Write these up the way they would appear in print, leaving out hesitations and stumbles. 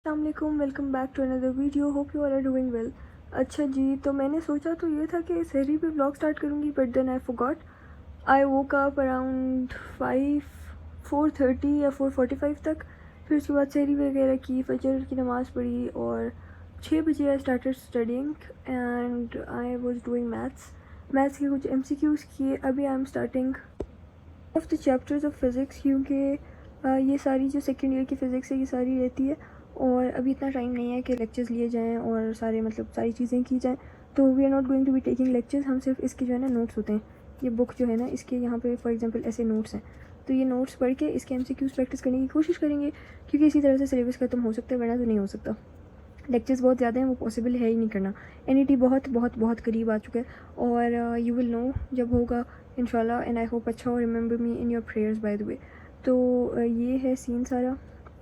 अस्सलामुअलैकुम, welcome back to another video. Hope you all are doing well. अच्छा जी, तो मैंने सोचा तो ये था कि सहरी पे ब्लॉग स्टार्ट करूँगी, but then I forgot. I woke up around 4:30 या 4:45 तक। फिर उसके बाद सहरी वगैरह की, फजर की नमाज़ पढ़ी और 6 बजे I started studying and I was doing maths के कुछ MCQs किए। अभी आई am starting of the chapters of physics, क्योंकि ये सारी जो सेकेंड ईयर की फ़िज़िक्स है ये सारी रहती है और अभी इतना टाइम नहीं है कि लेक्चर्स लिए जाएं और सारी चीज़ें की जाएं। तो we are not going to be taking lectures. हम सिर्फ इसके जो है ना नोट्स होते हैं, ये बुक जो है ना इसके यहाँ पे फॉर एग्जांपल ऐसे नोट्स हैं, तो ये नोट्स पढ़ के इसके MCQs प्रैक्टिस करने की कोशिश करेंगे, क्योंकि इसी तरह से सिलेबस ख़त्म हो सकता है, वरना तो नहीं हो सकता। लेक्चर्स बहुत ज़्यादा हैं, वो पॉसिबल है ही नहीं करना। NET बहुत बहुत बहुत करीब आ चुका है और यू विल नो जब होगा इंशाल्लाह। एंड आई होप अच्छा हो। Remember me in your prayers by the way. तो ये है सीन सारा।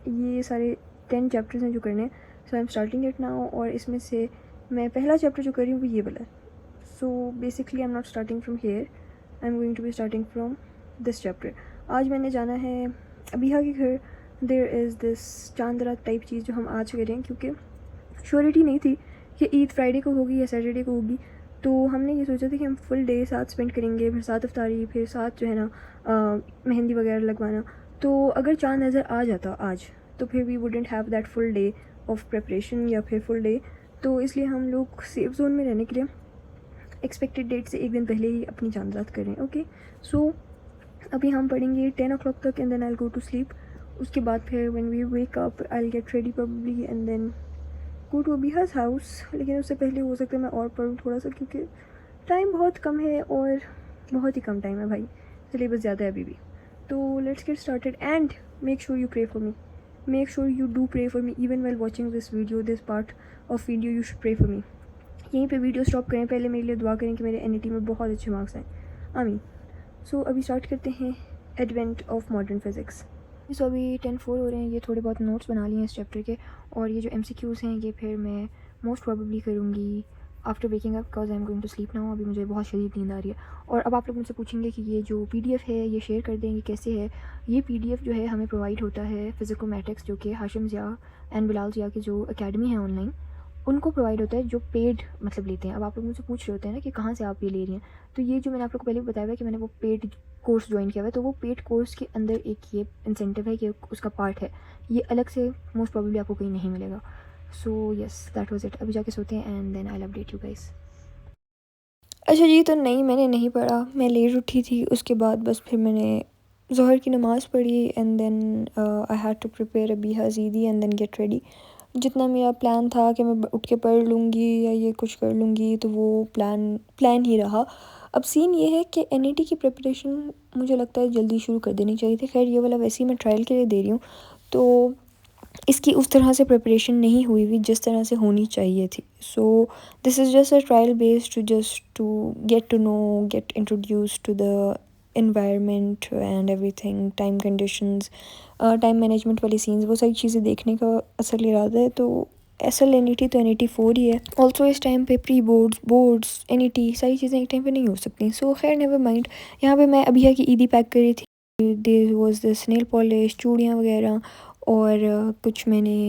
ये सारे 10 चैप्टर्स हैं जो करने हैं। So I am starting it now और इसमें से मैं पहला चैप्टर जो कर रही हूँ वो ये वाला है। So basically I am not starting from here, I am going to be starting from this chapter. आज मैंने जाना है अबीहा के घर। देयर इज़ दिस चांद रात टाइप चीज़ जो हम आज करें, क्योंकि श्योरिटी नहीं थी कि ईद फ्राइडे को होगी या सैटरडे को होगी। तो हमने ये सोचा था कि हम फुल डे साथ स्पेंड करेंगे, फिर साथ अफ्तारी, फिर साथ जो है ना मेहंदी वगैरह लगवाना। तो अगर चाँद नज़र आ जाता आज तो फिर we wouldn't have that full day of preparation या फिर फुल डे। तो इसलिए हम लोग सेफ जोन में रहने के लिए एक्सपेक्टेड डेट से एक दिन पहले ही अपनी चांद रात करें। ओके, सो अभी हम पढ़ेंगे 10 o'clock तक and then I go to sleep. उसके बाद फिर when we wake up I get ready probably and then go to Abiha's house. लेकिन उससे पहले हो सकता है मैं और पढ़ूँ थोड़ा सा, क्योंकि टाइम बहुत कम है और बहुत ही कम टाइम है भाई, सिलेबस ज़्यादा है अभी भी। तो let's get started and make sure you pray for me. Make sure you do pray for me even well watching this video, this part of video you should pray for me. यहीं पे video stop करें, पहले मेरे लिए दुआ करें कि मेरे NET में बहुत अच्छे मार्क्स आएँ, आमीन। सो अभी स्टार्ट करते हैं एडवेंट ऑफ मॉडर्न फिज़िक्स। सो अभी 10:04 हो रहे हैं। ये थोड़े बहुत नोट्स बना लिए हैं इस चैप्टर के, और ये जो MCQs हैं ये फिर मैं मोस्ट प्रोबेबली करूँगी after waking up, because I am going to sleep now. अभी मुझे बहुत शदीद नींद आ रही है। और अब आप लोग मुझसे पूछेंगे कि ये जो PDF है ये शेयर कर देंगे, कैसे है ये PDF जो है हमें प्रोवाइड होता है फिजिकोमेटिक्स, जो कि हाशिम ज़िया एंड बिलाल ज़िया की जो अकेडमी है ऑनलाइन, उनको प्रोवाइड होता है, जो पेड मतलब लेते हैं। अब आप लोग मुझसे पूछ रहे होते हैं ना कि कहाँ से आप ये ले रही हैं, तो ये जो मैंने आप लोग को पहले बताया हुआ है कि मैंने वो पेड कोर्स ज्वाइन किया हुआ है, तो वो पेड कोर्स के अंदर एक ये इंसेंटिव है कि उसका पार्ट है, ये अलग से मोस्ट प्रोबेबली आपको कहीं नहीं मिलेगा। So yes, that was it. अभी जाके सोते हैं and then I will update you guys. अच्छा जी, तो नहीं मैंने नहीं पढ़ा, मैं लेट उठी थी। उसके बाद बस फिर मैंने ज़ोहर की नमाज़ पढ़ी and then I had to prepare Abiha Zaidi and then get ready. जितना मेरा प्लान था कि मैं उठ के पढ़ लूँगी या ये कुछ कर लूँगी, तो वो प्लान ही रहा। अब सीन ये है कि NET की प्रिपरेशन मुझे लगता है जल्दी शुरू कर देनी चाहिए थी। खैर ये वाला वैसे ही मैं ट्रायल के लिए दे रही हूँ, तो इसकी उस तरह से प्रिपरेशन नहीं हुई हुई जिस तरह से होनी चाहिए थी। So this is just a trial based to just to get to know, get introduce to the environment and everything, time conditions, time management वाली सीन्स, वो सारी चीज़ें देखने का असल इरादा है। तो असल NET तो NET 4 ही है। ऑल्सो इस टाइम पे प्री बोर्ड्स NET सारी चीज़ें एक टाइम पे नहीं हो सकती। सो खैर नेवर माइंड। यहाँ पे मैं अबीहा की ईदी पैक करी थी। There was this nail polish, चूड़ियाँ वगैरह, और कुछ मैंने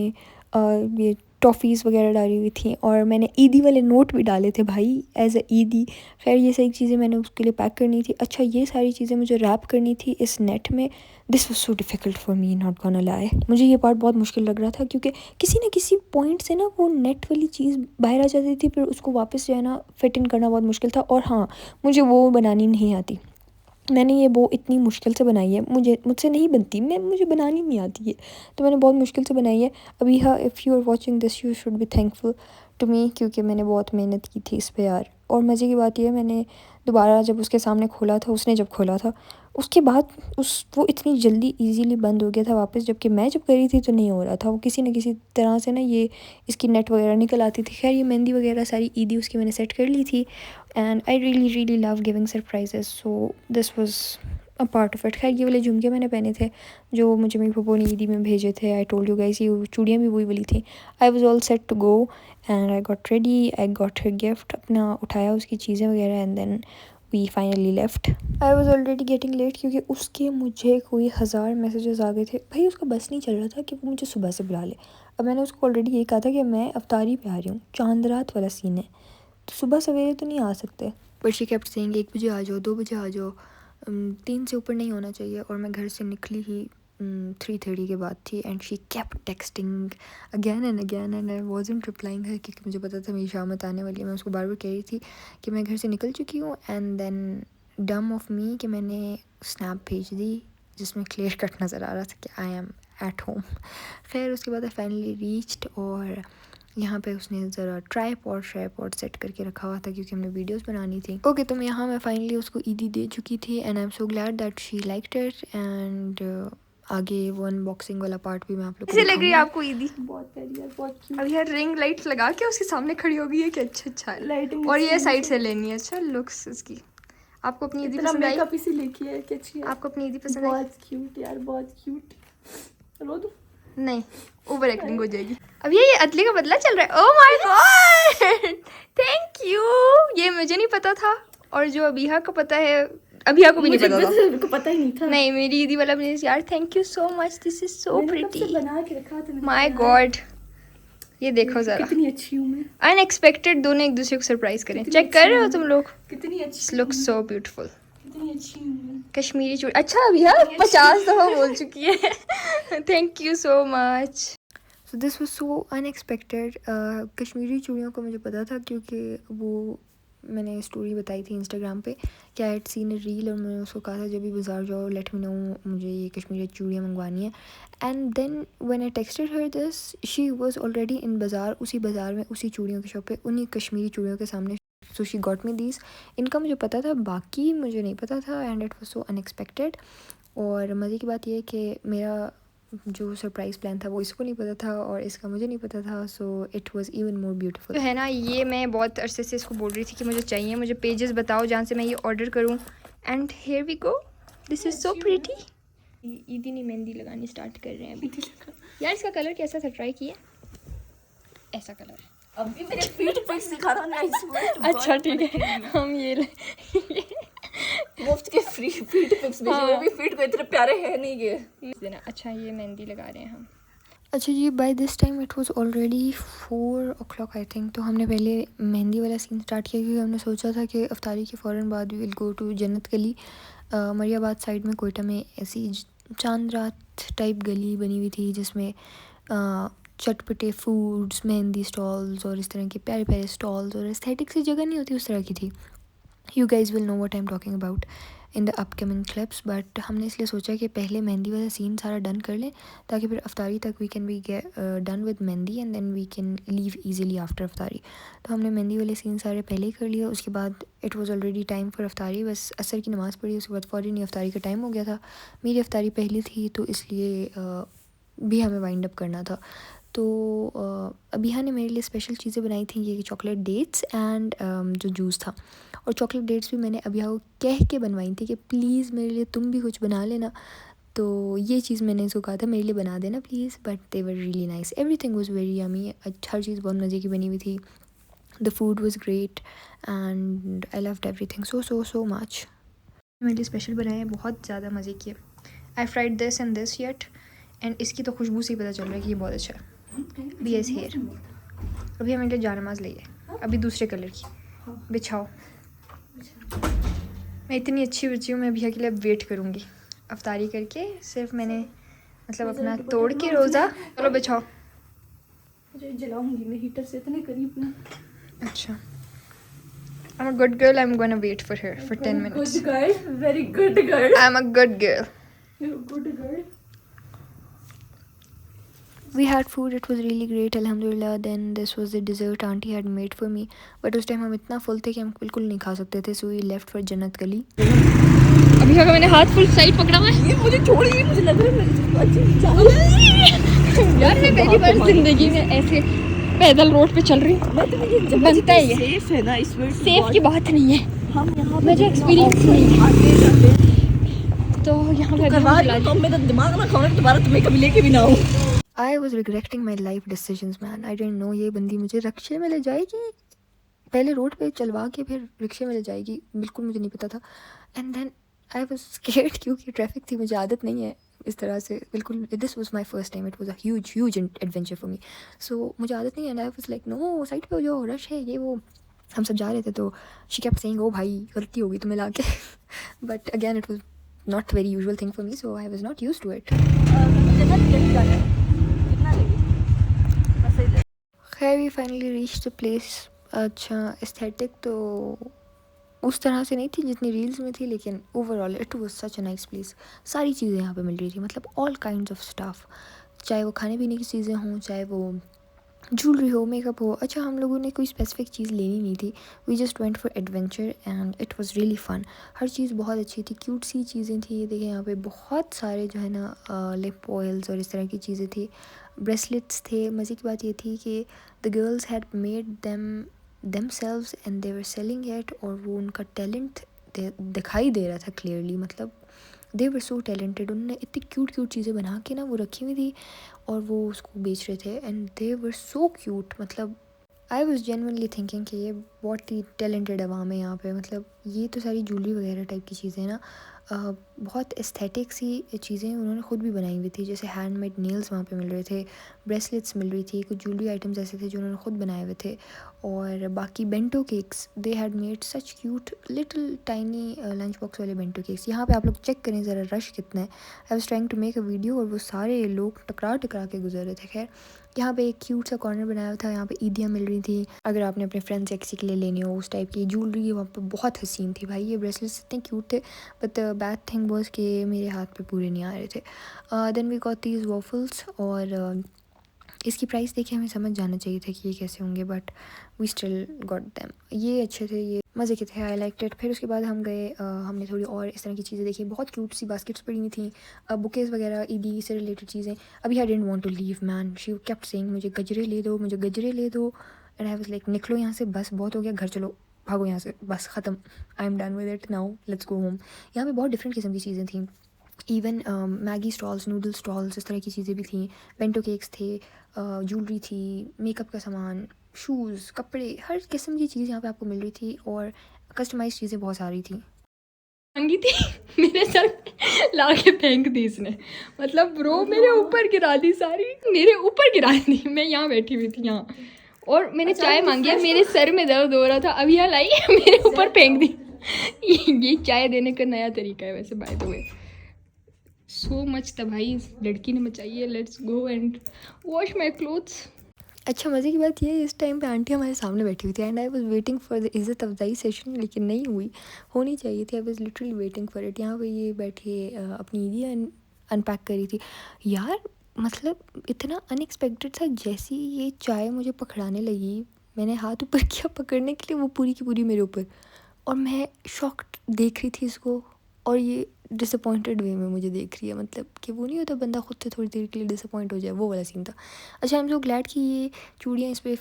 ये टॉफ़ीज़ वगैरह डाली हुई थी, और मैंने ईदी वाले नोट भी डाले थे भाई एज अ ईदी। खैर ये सारी चीज़ें मैंने उसके लिए पैक करनी थी। अच्छा, ये सारी चीज़ें मुझे रैप करनी थी इस नेट में। This was so difficult for me, not gonna lie. मुझे ये पार्ट बहुत मुश्किल लग रहा था, क्योंकि किसी न किसी पॉइंट से ना वो नेट वाली चीज़ बाहर आ जाती थी, फिर उसको वापस जो है ना फिट इन करना बहुत मुश्किल था। और हाँ, मुझे वो बनानी नहीं आती। मैंने ये वो इतनी मुश्किल से बनाई है, मुझसे नहीं बनती, मुझे बनानी नहीं आती है, तो मैंने बहुत मुश्किल से बनाई है। अभी हाँ, if you are watching this you should be thankful to me, क्योंकि मैंने बहुत मेहनत की थी इस पे यार। और मज़े की बात यह है, मैंने दोबारा जब उसके सामने खोला था, उसने जब खोला था उसके बाद वो इतनी जल्दी इजीली बंद हो गया था वापस, जबकि मैं जब करी थी तो नहीं हो रहा था। वो किसी न किसी तरह से ना ये इसकी नेट वगैरह निकल आती थी। खैर ये मेहंदी वगैरह सारी ईदी उसकी मैंने सेट कर ली थी, and I really love giving surprises, so this was a part of it. खैर ये वाले झुमके मैंने पहने थे जो मुझे मेरी फूफो ने ईदी में भेजे थे। आई टोल्ड यू गाइस, ये चूड़ियाँ भी वही वाली थी। I was all set to go and I got ready, I got her gift, अपना उठाया उसकी चीज़ें वगैरह, and then we finally left. I was already getting late क्योंकि उसके मुझे कोई 1000 मैसेजेस आ गए थे। भाई उसका बस नहीं चल रहा था कि वो मुझे सुबह से बुला ले। अब मैंने उसको ऑलरेडी ये कहा था कि मैं अफ्तारी पे आ रही हूँ, चांद रात वाला सीन है, तो सुबह सवेरे तो नहीं आ सकते। बट शी केप्ट सेइंग 1 बजे आ जाओ, 2 बजे आ जाओ, 3 से ऊपर नहीं होना चाहिए। और मैं घर से निकली ही 3:30 के बाद थी and she kept texting again and I wasn't replying her क्योंकि मुझे पता था मेरी शामत आने वाली है। मैं उसको बार बार कह रही थी कि मैं घर से निकल चुकी हूँ एंड देन डम ऑफ मी कि मैंने स्नैप भेज दी जिसमें क्लियर कट नज़र आ रहा था कि आई एम एट होम। खैर उसके बाद आई फाइनली रीच्ड और यहाँ पे उसने ज़रा ट्राईपॉड सेट करके रखा हुआ था क्योंकि हमने वीडियोस बनानी थी। ओके तो यहाँ मैं फाइनली उसको ईदी दे चुकी थी and I am so glad that she liked it and आगे वो अनबॉक्सिंग वाला पार्ट भी मैं आप लोग को कैसे लग रही है आपको ईदी? बहुत प्यारी यार, बहुत क्यूट। अब यार रिंग लाइट्स लगा के उसके सामने खड़ी हो गई है कि अच्छा है लाइटिंग, और ये साइड से लेनी है। अच्छा लुक्स इसकी। आपको अपनी ईदी पसंद आई? मेकअप इसी लेके है कि अच्छी है। आपको अपनी ईदी पसंद आई? बहुत क्यूट यार, बहुत क्यूट। रो दो? नहीं, ओवर एक्टिंग हो जाएगी। अब ये अतली का बदला चल रहा है। Oh my God, thank you. ये मुझे नहीं पता था और जो अबीहा को पता है, अबीहा को भी नहीं पता था। मेरे को पता ही नहीं था। नहीं, मेरी ईदी वाला प्लीज यार, thank you so much, this is so pretty. बना के रखा था। माय गॉड, ये देखो जरा कितनी अच्छी हूं मैं। अनएक्सपेक्टेड दोनों एक दूसरे को सरप्राइज करें। चेक कर रहे हो तुम लोग? कितनी अच्छी लुक, सो ब्यूटीफुल। कितनी अच्छी हूं मैं। कश्मीरी चूड़ी। अच्छा अबीहा 50 दफा बोल चुकी है। Thank you so much. So this was so unexpected. Kashmiri चूड़ियों को मुझे पता था क्योंकि वो मैंने स्टोरी बताई थी इंस्टाग्राम पे कि I had seen a reel और मैंने उसको कहा था जब भी बाज़ार जाओ लेट मी नो, मुझे ये कश्मीरी चूड़ियाँ मंगवानी है। And then when I texted her this she was already in बाज़ार, उसी बाज़ार में उसी चूड़ियों की शॉप पे उन्हीं कश्मीरी चूड़ियों के सामने। So she got me these. इनका मुझे पता था, बाकी मुझे नहीं पता था and it was so unexpected. और मज़े की बात यह है कि मेरा जो सरप्राइज़ प्लान था वो इसको नहीं पता था और इसका मुझे नहीं पता था। So it was even more beautiful. तो है ना, ये मैं बहुत अरसे से इसको बोल रही थी कि मुझे चाहिए, मुझे पेजेस बताओ जहाँ से मैं ये ऑर्डर करूँ। And here we go, this is so pretty. ईदी नहीं, मेहंदी लगानी स्टार्ट कर रहे हैं अभी। यार इसका कलर कैसा था, ट्राई किया? ऐसा कलर अभी मेरे फीट पिक्स दिखा रहा ना। अच्छा ठीक है, हम ये मुफ्त के फ्री फीट पिक्स भेजे। वो भी फीट को इतने प्यारे हैं नहीं ये देना। अच्छा ये मेहंदी लगा रहे हैं हम। अच्छा जी, by this time it was already 4 o'clock I think. तो हमने पहले मेहंदी वाला सीन स्टार्ट किया क्योंकि हमने सोचा था कि अफ्तारी के फ़ौरन बाद वी विल गो टू जन्नत गली। मरियाबाद साइड में कोयटा में ऐसी चांद रात टाइप गली बनी हुई थी जिसमें चटपटे फूड्स, मेहंदी स्टॉल्स और इस तरह के प्यारे प्यारे स्टॉल्स और एस्थेटिक सी जगह नहीं होती उस तरह की थी। You guys will know what I am talking about in the upcoming clips. But हमने इसलिए सोचा कि पहले मेहंदी वाला सीन सारा डन कर लें ताकि फिर अफ्तारी तक we can be done with mehndi and then we can leave easily after अफ्तारी। तो हमने मेहंदी वाले सीन सारे पहले ही कर लिया। उसके बाद it was already time for अफ्तारी, बस असर की नमाज़ पढ़ी, उसके बाद फ़ौरन ही अफ्तारी का टाइम हो गया था। मेरी अफ्तारी पहली थी तो इसलिए भी हमें वाइंड अप करना था। तो अबीहा ने मेरे लिए स्पेशल चीज़ें बनाई थी, ये चॉकलेट डेट्स एंड जो जूस था। और चॉकलेट डेट्स भी मैंने अबीहा को कह के बनवाई थी कि प्लीज़ मेरे लिए तुम भी कुछ बना लेना। तो ये चीज़ मैंने इसको कहा था मेरे लिए बना देना please, but they were really nice. Everything was very yummy. हर चीज़ बहुत मज़े की बनी हुई थी। The food was great and I loved everything so much. मेरे लिए स्पेशल बनाए हैं, बहुत ज़्यादा मज़े किए। I fried this and this yet and इसकी तो खुशबू से ही पता चल रहा है कि ये बहुत अच्छा है। बी एस हेयर अभी हमें लिए जानमाज लिए, अभी दूसरे कलर की बिछाओ। मैं इतनी अच्छी बच्ची हूँ, मैं भैया के लिए अब वेट करूँगी अफ्तारी करके। सिर्फ मैंने मतलब अपना तोड़ के रोज़ा। चलो बिछाओ, जलाऊंगी मैं हीटर से इतने करीब ना। अच्छा, I'm a good girl. I'm gonna wait for her for 10 minutes. Good girl, very good girl. I'm a good girl. You're a good girl. We had food, it was really great, alhamdulillah. Then this was the dessert auntie had made for me. But उस time हम इतना full थे कि हम बिल्कुल नहीं खा सकते थे, so we left for जन्नत गली। अभी का मैंने हाथ फुल साइड पकड़ा हुआ है। ये मुझे छोड़िए, मुझे लग रहा है यार मैं पहली बार जिंदगी में ऐसे पैदल रोड पे चल रही हूँ। बनता है ये सेफ है ना, इसमें सेफ की बात नहीं है। हम यहाँ मुझे एक्सपीरियंस नहीं है तो यहाँ पे तो मेरा दिमाग ना खाने दोबारा तुम्हें कभी लेके भी ना हो। I was regretting my life decisions man. I didn't know ये बंदी मुझे रक्षे में ले जाएगी। पहले रोड पे चलवा के फिर रिक्शे में ले जाएगी, बिल्कुल मुझे नहीं पता था। And then I was scared क्योंकि ट्रैफिक थी, मुझे आदत नहीं है इस तरह से बिल्कुल। This was my first time, it was a huge adventure for me. So मुझे आदत नहीं है and I was like no side पे हो जाओ, रश है ये वो। हम सब जा रहे थे तो शी केप्ट सेइंग ओ भाई गलती होगी तुम्हें लाके but again it was not very usual thing for me, so I was not used to it. खैर we finally reach the place. अच्छा एस्थेटिक तो उस तरह से नहीं थी जितनी रील्स में थी, लेकिन overall it was such a nice place. सारी चीज़ें यहाँ पे मिल रही थी, मतलब ऑल काइंड्स ऑफ स्टफ़, चाहे वो खाने पीने की चीज़ें हों, चाहे वो ज्वेलरी हो, मेकअप हो। अच्छा हम लोगों ने कोई स्पेसिफिक चीज़ लेनी नहीं थी, we just went for adventure and it was really fun. हर चीज़ बहुत अच्छी थी, क्यूट सी चीज़ें थी। ये देखें यहाँ पे बहुत सारे जो है ना लिप ऑयल्स और इस तरह की चीज़ें थी, ब्रेसलेट्स थे। मज़े की बात ये थी कि the girls had made themselves and they were selling it, और वो उनका टैलेंट दिखाई दे रहा था क्लियरली। मतलब दे वर सो टैलेंटेड, उन्होंने इतनी क्यूट चीज़ें बना के ना वो रखी हुई थी और वो उसको बेच रहे थे and they were so cute. मतलब आई वॉज जेनवनली थिंकिंग कि ये बहुत ही टैलेंटेड अवाम है यहाँ पे। मतलब ये तो सारी ज्वेलरी वगैरह टाइप की चीज़ें ना बहुत एस्थेटिक सी चीज़ें उन्होंने ख़ुद भी बनाई हुई थी, जैसे हैंडमेड नेल्स वहाँ पे मिल रहे थे, ब्रेसलेट्स मिल रही थी, कुछ ज्वेलरी आइटम्स ऐसे थे जो उन्होंने ख़ुद बनाए हुए थे। और बाकी bento cakes, they had made such cute little tiny lunch box वाले बेंटो केक्स। यहाँ पे आप लोग चेक करें ज़रा रश कितना है। I was trying to make a video और वो सारे लोग टकरा के गुजर रहे थे। खैर यहाँ पे एक क्यूट सा कॉर्नर बनाया हुआ था, यहाँ पे ईदियाँ मिल रही थी अगर आपने अपने फ्रेंड्स या किसी के लिए लेनी हो उस टाइप की ज्वेलरी। वहाँ पे बहुत हसीन थी भाई, ये ब्रेसलेट्स इतने क्यूट थे, बट बैड थिंग वाज कि मेरे हाथ पे पूरे नहीं आ रहे थे। Then we got these waffles और इसकी प्राइस देखिए हमें समझ जाना चाहिए था कि ये कैसे होंगे, but we still got them. ये अच्छे थे, ये मज़े के थे, आई लाइक इट। फिर उसके बाद हम गए, हमने थोड़ी और इस तरह की चीज़ें देखी, बहुत क्यूट सी बास्केट्स पड़ी हुई थी, बुकेज़ वगैरह, ईदी से रिलेटेड चीज़ें। अभी I don't want to leave man, she kept saying मुझे गजरे ले दो, मुझे गजरे ले दो। एंड आई वाज लाइक निकलो यहाँ से, बस बहुत हो गया, घर चलो, भागो यहाँ से, बस ख़त्म, I am done with it now, let's go home. यहाँ पे बहुत डिफरेंट किस्म की चीज़ें थी, even Maggi stalls, noodle stalls, इस तरह की चीज़ें भी थी, बेंटो केक्स थे, ज्वेलरी थी, मेकअप का सामान, शूज़, कपड़े, हर किस्म की चीज़ यहाँ पे आपको मिल रही थी और कस्टमाइज चीज़ें बहुत सारी थी। मांगी थी मेरे सर पे ला के फेंक दी इसने, मतलब ब्रो मेरे ऊपर गिरा दी, सारी मेरे ऊपर गिरा दी। मैं यहाँ बैठी हुई थी यहाँ और मैंने चाय मांगी है, मेरे सर में दर्द हो रहा था, अब यहाँ लाई मेरे ऊपर फेंक दी। ये चाय देने का नया तरीका है वैसे, by the way. So much तबाही इस लड़की ने मचाई है। Let's go and wash my clothes. अच्छा मज़े की बात ये है इस टाइम पे आंटी हमारे सामने बैठी हुई थी and I was waiting for the इज़्ज़त अफ़ज़ाई सेशन, लेकिन नहीं हुई, होनी चाहिए थी। I was literally waiting for it. यहाँ पे ये बैठे अपनी ईदी अनपैक करी थी यार। मतलब इतना अनएक्सपेक्टेड था, जैसी ये चाय मुझे पकड़ाने लगी, मैंने हाथ ऊपर किया पकड़ने के लिए, वो पूरी की पूरी मेरे ऊपर, और मैं शॉक्ड देख रही थी इसको, और ये डिसअपॉइंटेड वे में मुझे देख रही है। मतलब कि वो नहीं होता बंदा खुद से थोड़ी देर के लिए डिसअपॉइंट हो जाए, वो वाला सीन था। अच्छा आई एम सो ग्लैड कि ये चूड़ियाँ इस पर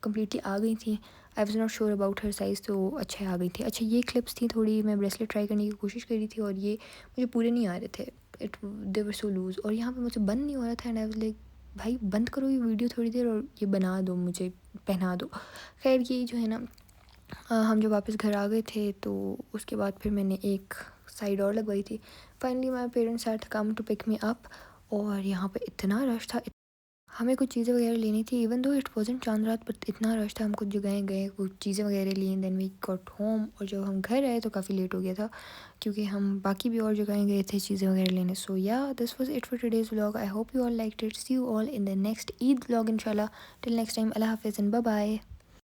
कम्प्लीटली आ गई थी। I was not sure about her size, तो अच्छा आ गई थी। अच्छा ये क्लिप्स थी, थोड़ी मैं ब्रेसलेट ट्राई करने की कोशिश कर रही थी और ये मुझे पूरे नहीं आ रहे थे, it they were so loose, और यहाँ पर मुझे बंद नहीं हो रहा था एंड आई वाज लाइक भाई बंद करो ये वीडियो थोड़ी देर और ये बना दो, मुझे पहना दो। खैर ये जो है ना हम जब वापस घर आ गए थे तो उसके बाद फिर मैंने एक साइड और लगवाई थी। Finally my parents had come to pick me up, और यहाँ पे इतना रश था, हमें कुछ चीज़ें वगैरह लेनी थी, इवन दो इट वाजंट चांद रात, बट इतना रश था, हम कुछ जगह गए, कुछ चीज़ें वगैरह ली, देन वी गॉट होम। और जब हम घर आए तो काफ़ी लेट हो गया था क्योंकि हम बाकी भी और जगह गए थे चीज़ें वगैरह लेने। So yeah this was it for today's vlog. I hope you all liked it. See you all in the next Eid vlog इंशाल्लाह। टिल नेक्स्ट टाइम, अल्लाह हाफिज़ एंड बाय बाय।